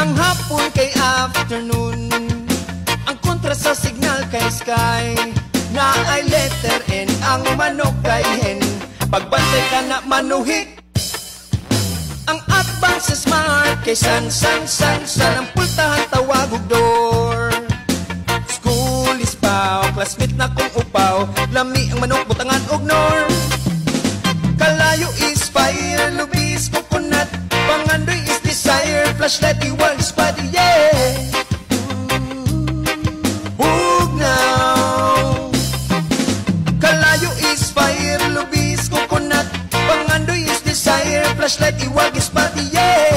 Ang hapon kay afternoon, ang kontra sa signal kay sky. Na ay letter N, ang manok kay hen. Pagbantay ka na manuhik. Ang advance sa smart kay san. Ang pultahan tawag og door. School is paw, classmate na kong upaw. Lami ang manok, butangan og norm. Kalayo is fire, lubis coconut. Pangandoy is desire, flashlight iwag spotty, yeah. Hug now. Kalayo is fire, lubis coconut. Pangandoy is desire, flashlight iwag spotty, yeah.